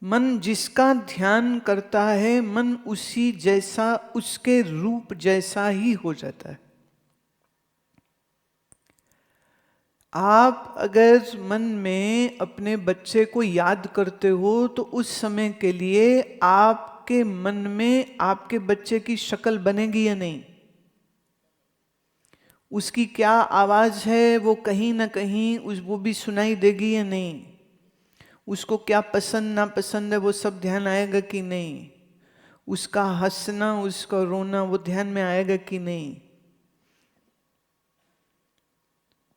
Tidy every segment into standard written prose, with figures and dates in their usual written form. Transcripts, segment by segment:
मन जिसका ध्यान करता है, मन उसी जैसा, उसके रूप जैसा ही हो जाता है। आप अगर मन में अपने बच्चे को याद करते हो तो उस समय के लिए आपके मन में आपके बच्चे की शक्ल बनेगी या नहीं? उसकी क्या आवाज है वो कहीं ना कहीं वो भी सुनाई देगी या नहीं? उसको क्या पसंद ना पसंद है वो सब ध्यान आएगा कि नहीं? उसका हंसना, उसका रोना वो ध्यान में आएगा कि नहीं?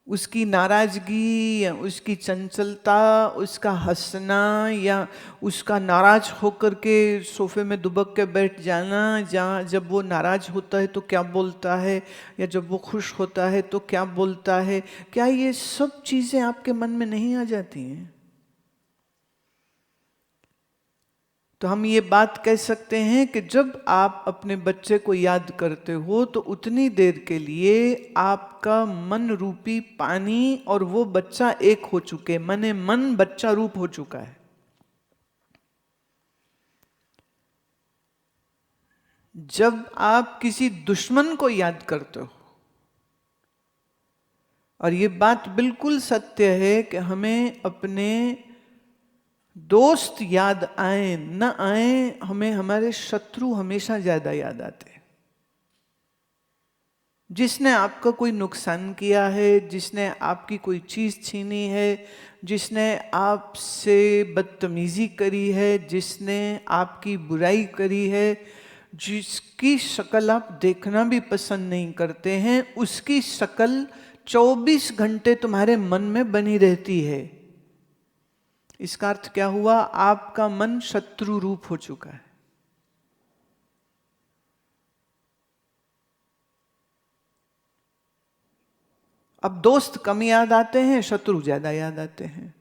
उसकी नाराजगी या उसकी चंचलता, उसका हंसना या उसका नाराज होकर के सोफे में दुबक के बैठ जाना, जहाँ जब वो नाराज होता है तो क्या बोलता है या जब वो खुश होता है तो क्या बोलता है, क्या ये सब चीजें आपके मन में नहीं आ जाती हैं? तो हम ये बात कह सकते हैं कि जब आप अपने बच्चे को याद करते हो तो उतनी देर के लिए आपका मन रूपी पानी और वो बच्चा एक हो चुके, मने मन बच्चा रूप हो चुका है। जब आप किसी दुश्मन को याद करते हो, और ये बात बिल्कुल सत्य है कि हमें अपने दोस्त याद आए न आए, हमें हमारे शत्रु हमेशा ज्यादा याद आते हैं। जिसने आपका कोई नुकसान किया है, जिसने आपकी कोई चीज छीनी है, जिसने आपसे बदतमीजी करी है, जिसने आपकी बुराई करी है, जिसकी शक्ल आप देखना भी पसंद नहीं करते हैं, उसकी शक्ल 24 घंटे तुम्हारे मन में बनी रहती है। इसका अर्थ क्या हुआ? आपका मन शत्रु रूप हो चुका है। अब दोस्त कम याद आते हैं, शत्रु ज्यादा याद आते हैं।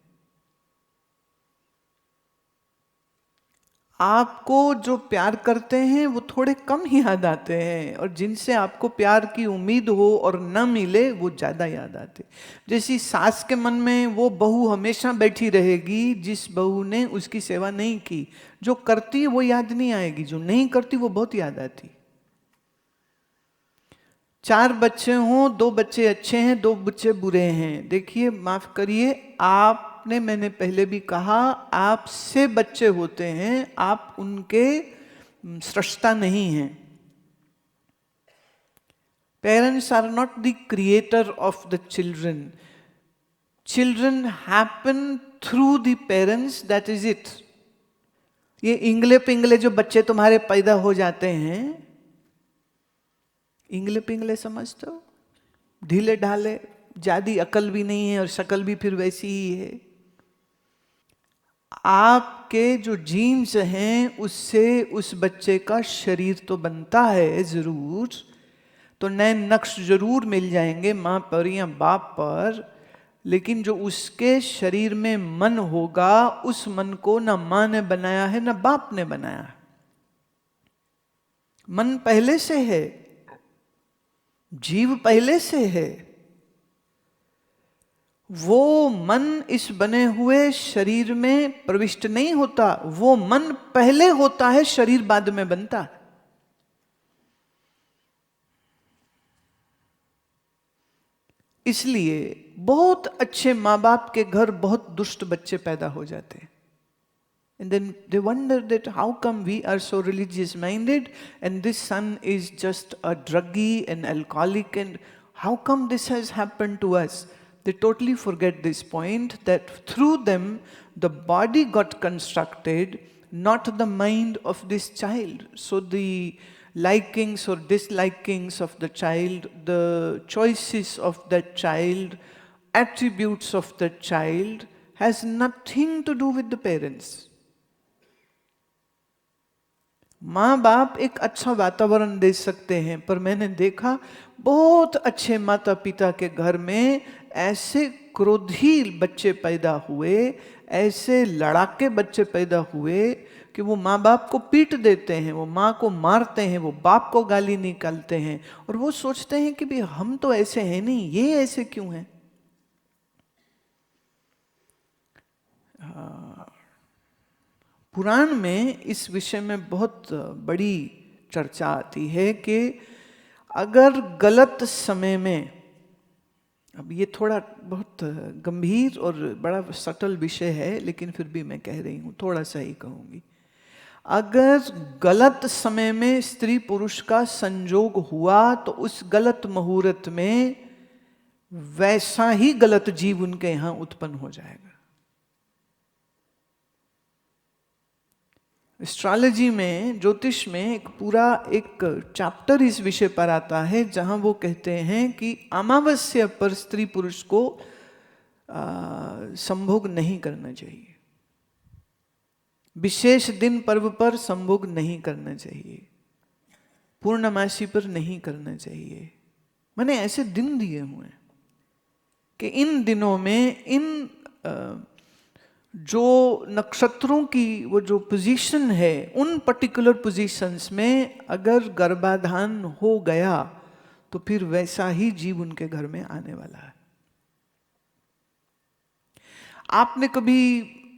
आपको जो प्यार करते हैं वो थोड़े कम ही याद आते हैं, और जिनसे आपको प्यार की उम्मीद हो और न मिले वो ज्यादा याद आते। जैसी सास के मन में वो बहू हमेशा बैठी रहेगी जिस बहू ने उसकी सेवा नहीं की। जो करती है वो याद नहीं आएगी, जो नहीं करती वो बहुत याद आती। 4 बच्चे हों, 2 बच्चे अच्छे हैं, 2 बच्चे बुरे हैं, देखिए माफ करिए, आपने, मैंने पहले भी कहा, आपसे बच्चे होते हैं, आप उनके सृष्टा नहीं हैं। Parents are not the creator of the children, children happen through the parents, that is it. ये इंगले पिंगले जो बच्चे तुम्हारे पैदा हो जाते हैं, इंगले पिंगले समझते हो, ढीले ढाले, ज्यादा अकल भी नहीं है और शक्ल भी फिर वैसी ही है। आपके जो जीन्स हैं उससे उस बच्चे का शरीर तो बनता है जरूर, तो नए नक्श जरूर मिल जाएंगे माँ पर या बाप पर, लेकिन जो उसके शरीर में मन होगा, उस मन को ना माँ ने बनाया है ना बाप ने बनाया है। मन पहले से है, जीव पहले से है। वो मन इस बने हुए शरीर में प्रविष्ट नहीं होता, वो मन पहले होता है, शरीर बाद में बनता है। इसलिए बहुत अच्छे माँ बाप के घर बहुत दुष्ट बच्चे पैदा हो जाते हैं। And then they wonder that how come we are so religious minded and this son is just a druggie and alcoholic, and how come this has happened to us? They totally forget this point, that through them the body got constructed, not the mind of this child. So the likings or dislikings of the child, the choices of that child, attributes of that child has nothing to do with the parents. माँ बाप एक अच्छा वातावरण दे सकते हैं, पर मैंने देखा बहुत अच्छे माता पिता के घर में ऐसे क्रोधी बच्चे पैदा हुए, ऐसे लड़ाके बच्चे पैदा हुए कि वो माँ बाप को पीट देते हैं, वो माँ को मारते हैं, वो बाप को गाली निकालते हैं, और वो सोचते हैं कि भाई हम तो ऐसे हैं नहीं, ये ऐसे क्यों हैं। पुराण में इस विषय में बहुत बड़ी चर्चा आती है कि अगर गलत समय में, अब ये थोड़ा बहुत गंभीर और बड़ा सटल विषय है, लेकिन फिर भी मैं कह रही हूँ, थोड़ा सा ही कहूँगी। अगर गलत समय में स्त्री पुरुष का संजोग हुआ तो उस गलत मुहूर्त में वैसा ही गलत जीव उनके यहां उत्पन्न हो जाएगा। एस्ट्रोलॉजी में, ज्योतिष में एक पूरा एक चैप्टर इस विषय पर आता है, जहां वो कहते हैं कि अमावस्या पर स्त्री पुरुष को संभोग नहीं करना चाहिए, विशेष दिन पर्व पर संभोग नहीं करना चाहिए, पूर्णमासी पर नहीं करना चाहिए। मैंने ऐसे दिन दिए हुए हैं कि इन दिनों में इन जो नक्षत्रों की वो जो पोजीशन है, उन पर्टिकुलर पोजीशंस में अगर गर्भाधान हो गया तो फिर वैसा ही जीव उनके घर में आने वाला है। आपने कभी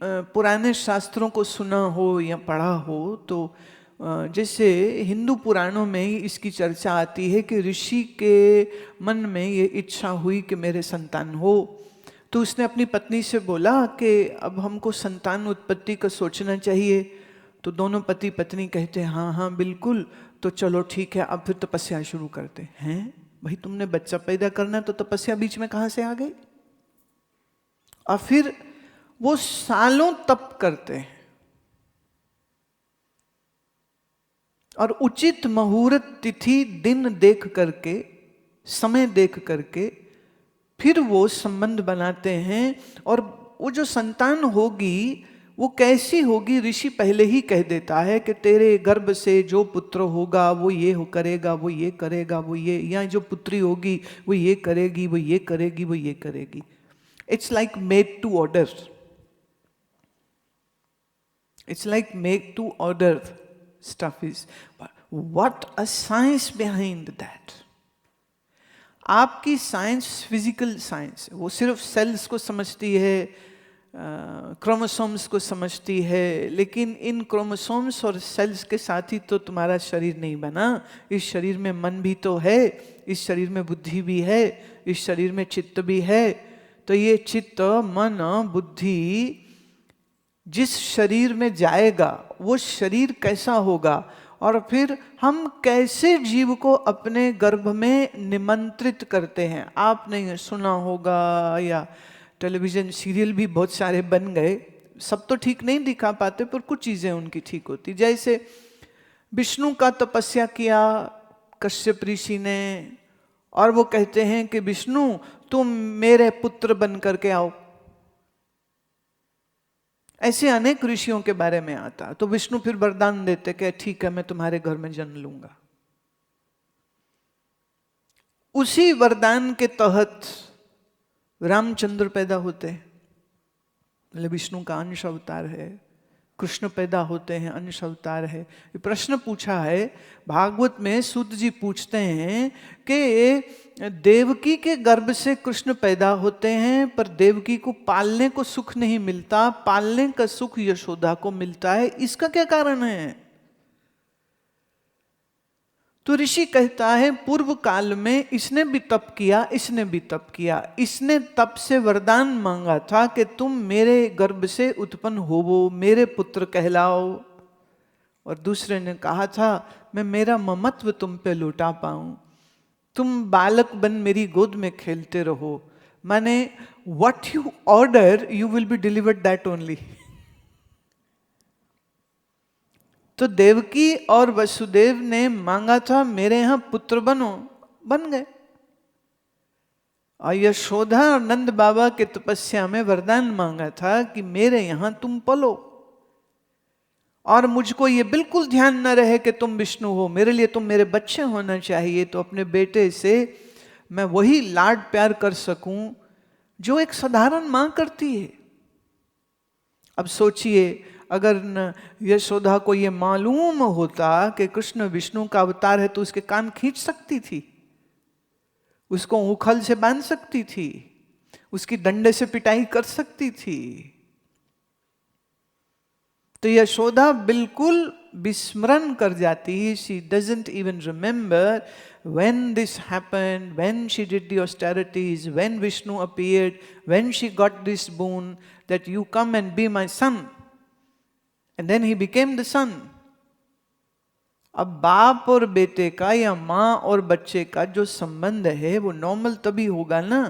पुराने शास्त्रों को सुना हो या पढ़ा हो तो जैसे हिंदू पुराणों में इसकी चर्चा आती है कि ऋषि के मन में ये इच्छा हुई कि मेरे संतान हो, तो उसने अपनी पत्नी से बोला कि अब हमको संतान उत्पत्ति का सोचना चाहिए। तो दोनों पति पत्नी कहते हैं हाँ हाँ बिल्कुल, तो चलो ठीक है, अब फिर तपस्या शुरू करते हैं। भाई तुमने बच्चा पैदा करना तो तपस्या बीच में कहाँ से आ गई? और फिर वो सालों तप करते हैं और उचित मुहूर्त तिथि दिन देख करके, समय देख करके फिर वो संबंध बनाते हैं। और वो जो संतान होगी वो कैसी होगी, ऋषि पहले ही कह देता है कि तेरे गर्भ से जो पुत्र होगा वो ये करेगा, वो ये करेगा, वो ये, या जो पुत्री होगी वो ये करेगी, वो ये करेगी, वो ये करेगी। It's like made to order, it's like made to order stuff is. What a science behind that. आपकी साइंस फिजिकल साइंस, वो सिर्फ सेल्स को समझती है, क्रोमोसोम्स को समझती है, लेकिन इन क्रोमोसोम्स और सेल्स के साथ ही तो तुम्हारा शरीर नहीं बना। इस शरीर में मन भी तो है, इस शरीर में बुद्धि भी है, इस शरीर में चित्त भी है। तो ये चित्त, मन, बुद्धि जिस शरीर में जाएगा वो शरीर कैसा होगा, और फिर हम कैसे जीव को अपने गर्भ में निमंत्रित करते हैं। आपने सुना होगा, या टेलीविज़न सीरियल भी बहुत सारे बन गए, सब तो ठीक नहीं दिखा पाते पर कुछ चीज़ें उनकी ठीक होती। जैसे विष्णु का तपस्या किया कश्यप ऋषि ने, और वो कहते हैं कि विष्णु तुम मेरे पुत्र बन करके आओ। ऐसे अनेक ऋषियों के बारे में आता। तो विष्णु फिर वरदान देते कि ठीक है मैं तुम्हारे घर में जन्म लूंगा। उसी वरदान के तहत रामचंद्र पैदा होते हैं, मतलब विष्णु का अंश अवतार है। कृष्ण पैदा होते हैं, अंश अवतार है। ये प्रश्न पूछा है भागवत में, सूत जी पूछते हैं कि देवकी के गर्भ से कृष्ण पैदा होते हैं, पर देवकी को पालने को सुख नहीं मिलता, पालने का सुख यशोदा को मिलता है, इसका क्या कारण है? तो ऋषि कहता है पूर्व काल में इसने भी तप किया, इसने भी तप किया। इसने तप से वरदान मांगा था कि तुम मेरे गर्भ से उत्पन्न होवो, मेरे पुत्र कहलाओ। और दूसरे ने कहा था मैं मेरा ममत्व तुम पे लौटा पाऊं, तुम बालक बन मेरी गोद में खेलते रहो। माने what you order you will be delivered that only. तो देवकी और वसुदेव ने मांगा था मेरे यहां पुत्र बनो, बन गए। और यशोदा और नंद बाबा के तपस्या में वरदान मांगा था कि मेरे यहां तुम पलो, और मुझको ये बिल्कुल ध्यान न रहे कि तुम विष्णु हो, मेरे लिए तुम मेरे बच्चे होना चाहिए, तो अपने बेटे से मैं वही लाड प्यार कर सकूं जो एक साधारण मां करती है। अब सोचिए अगर यशोदा को ये मालूम होता कि कृष्ण विष्णु का अवतार है तो उसके कान खींच सकती थी, उसको उखल से बांध सकती थी, उसकी डंडे से पिटाई कर सकती थी। तो यशोदा बिल्कुल विस्मरण कर जाती है. She doesn't even remember when this happened, when she did the austerities, when Vishnu appeared, when she got this boon that you come and be my son. And then he became the son. अब बाप और बेटे का या माँ और बच्चे का जो संबंध है वो नॉर्मल तभी होगा ना.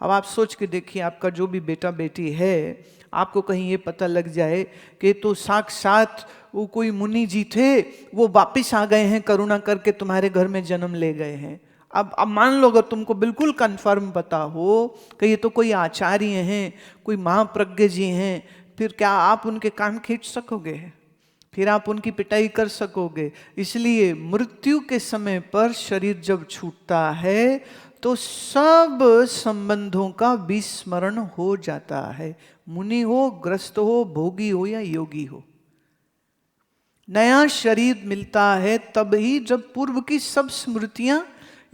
अब आप सोच के देखिए, आपका जो भी बेटा बेटी है, आपको कहीं ये पता लग जाए कि तो साक्षात वो कोई मुनि जी थे, वो वापिस आ गए हैं करुणा करके तुम्हारे घर में जन्म ले गए हैं. अब मान लो अगर तुमको बिल्कुल कंफर्म पता हो कि ये तो कोई आचार्य हैं, कोई महाप्रज्ञ जी हैं, फिर क्या आप उनके कान खींच सकोगे? फिर आप उनकी पिटाई कर सकोगे? इसलिए मृत्यु के समय पर शरीर जब छूटता है तो सब संबंधों का विस्मरण हो जाता है. मुनि हो, ग्रस्त हो, भोगी हो या योगी हो, नया शरीर मिलता है तब ही जब पूर्व की सब स्मृतियां,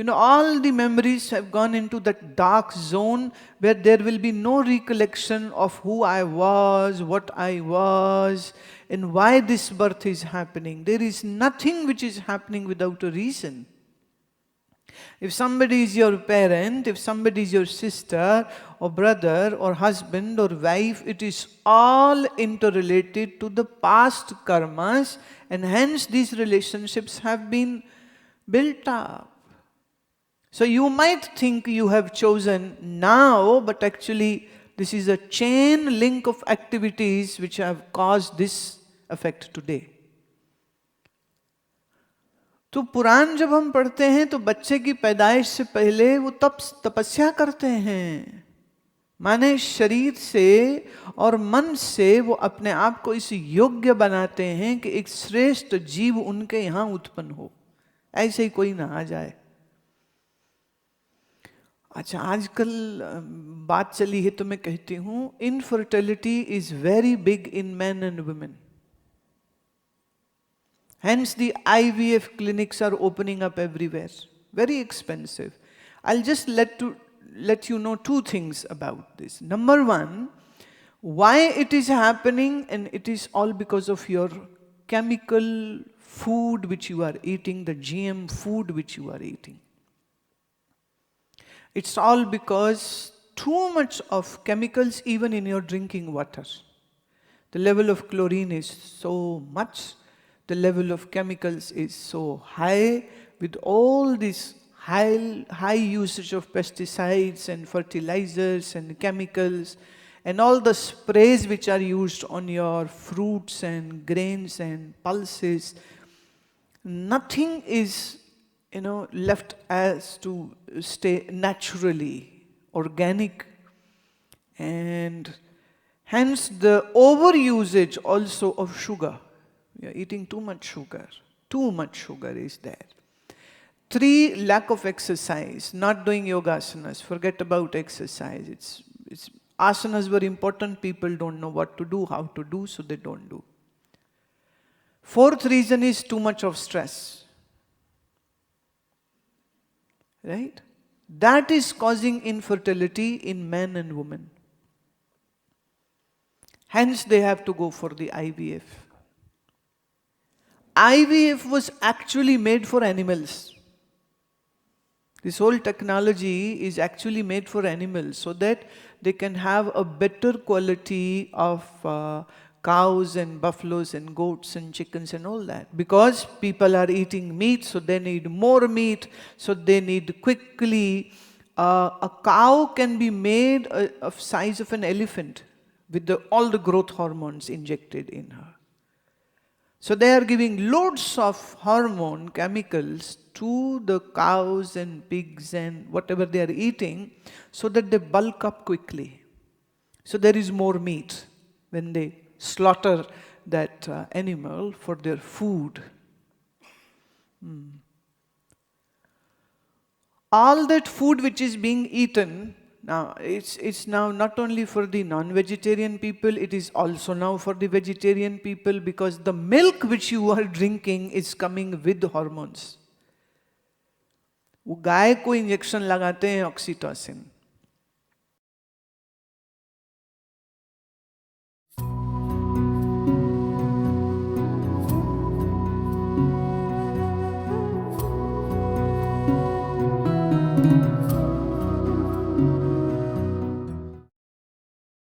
all the memories have gone into that dark zone where there will be no recollection of who I was, what I was, and why this birth is happening. There is nothing which is happening without a reason. If somebody is your parent, if somebody is your sister or brother or husband or wife, it is all interrelated to the past karmas, and hence these relationships have been built up. So you might think you have chosen now, but actually this is a chain link of activities which have caused this effect today. तो पुराण जब हम पढ़ते हैं तो बच्चे की पैदाइश से पहले वो तपस्या करते हैं, माने शरीर से और मन से वो अपने आप को इस योग्य बनाते हैं कि एक श्रेष्ठ जीव उनके यहाँ उत्पन्न हो, ऐसे ही कोई ना आ जाए. अच्छा, आजकल बात चली है तो मैं कहती हूँ, infertility is very big in man and women. Hence the IVF clinics are opening up everywhere. Very expensive. I'll just let you know two things about this. Number one, why it is happening, and it is all because of your chemical food which you are eating, the GM food which you are eating. It's all because too much of chemicals even in your drinking water. The level of chlorine is so much. The level of chemicals is so high, with all this high usage of pesticides and fertilizers and chemicals and all the sprays which are used on your fruits and grains and pulses. Nothing is, left as to stay naturally organic, and hence the overusage also of sugar. You are eating too much sugar. Too much sugar is there. 3, lack of exercise, not doing yogasanas. Forget about exercise. It's asanas were important. People don't know what to do, how to do, so they don't do. 4th reason is too much of stress. Right? That is causing infertility in men and women. Hence they have to go for the IVF. IVF was actually made for animals. This whole technology is actually made for animals so that they can have a better quality of cows and buffaloes and goats and chickens and all that. Because people are eating meat, so they need more meat, so they need quickly. A cow can be made of size of an elephant with all the growth hormones injected in her. So they are giving loads of hormone chemicals to the cows and pigs and whatever they are eating so that they bulk up quickly. So there is more meat when they slaughter that animal for their food. All that food which is being eaten, now it's now not only for the non-vegetarian people, it is also now for the vegetarian people, because the milk which you are drinking is coming with hormones. वो गाय को injection लगाते हैं oxytocin,